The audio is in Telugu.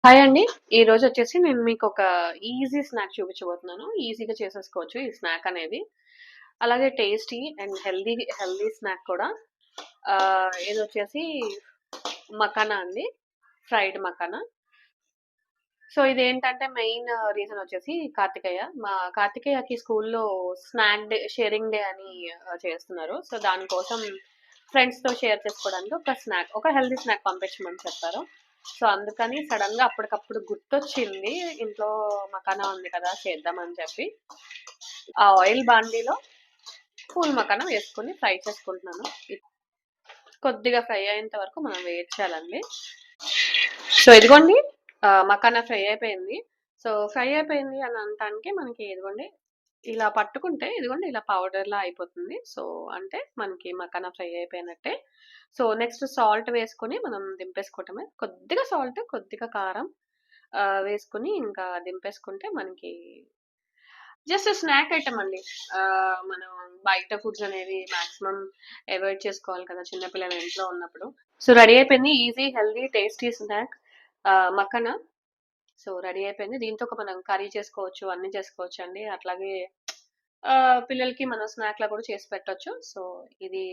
హాయ్ అండి. ఈరోజొచ్చేసి నేను మీకొక ఈజీ స్నాక్ చూపించబోతున్నాను. ఈజీగా చేసేసుకోవచ్చు ఈ స్నాక్ అనేది. అలాగే టేస్టీ అండ్ హెల్తీ స్నాక్ కూడా. ఇదొచ్చేసి మకానా అండి. ఫ్రైడ్ మకానా. సో, ఇదేంటంటే మెయిన్ రీజన్ వచ్చేసి కార్తికేయ. మా కార్తికేయకి స్కూల్‌లో స్నాక్ డే, షేరింగ్ డే అని చేస్తున్నారు. సో, దానికోసం ఫ్రెండ్స్‌తో షేర్ చేసుకోవడానికి ఒక హెల్తీ స్నాక్ పంపించమని చెప్పారు. సో, అందుకని సడెన్‌గా అప్పటికప్పుడు గుర్తొచ్చింది. ఇంట్లో మకానా ఉంది కదా! చేద్దామని చెప్పి. ఆ ఆయిల్ బాండీలో పూల్ మకానా వేసుకొని ఫ్రై చేసుకుంటున్నాను. కొద్దిగా ఫ్రై అయ్యేంత వరకు మనం వెయిట్ చేయాలండి. సో, ఇదిగోండి మకానా ఫ్రై అయిపోయింది. సో, ఫ్రై అయిపోయింది అని అనటానికి మనకి ఇదిగోండి ఇలా పట్టుకుంటే ఇదిగోండి ఇలా పౌడర్‌లా అయిపోతుంది. సో, అంటే మనకి మకానా ఫ్రై అయిపోయినట్టే. సో, నెక్స్ట్ సాల్ట్ వేసుకొని మనం దింపేసుకోవటమే. కొద్దిగా సాల్ట్, కొద్దిగా కారం వేసుకొని ఇంకా దింపేసుకుంటే మనకి జస్ట్ స్నాక్ ఐటెమ్ అండి. మనం బయట ఫుడ్స్ అనేవి మాక్సిమం అవాయిడ్ చేసుకోవాలి కదా! చిన్న పిల్లలు ఇంట్లో ఉన్నప్పుడు. సో, రెడీ అయిపోయింది. Easy, healthy, tasty snack makhana. So, ready అయిపోయింది. దీంతో మనం కర్రీ చేసుకోవచ్చు, అన్నీ చేసుకోవచ్చండి. అట్లాగే పిల్లలకి మనం స్నాక్‌లా కూడా చేసి పెట్టొచ్చు. సో, ఇది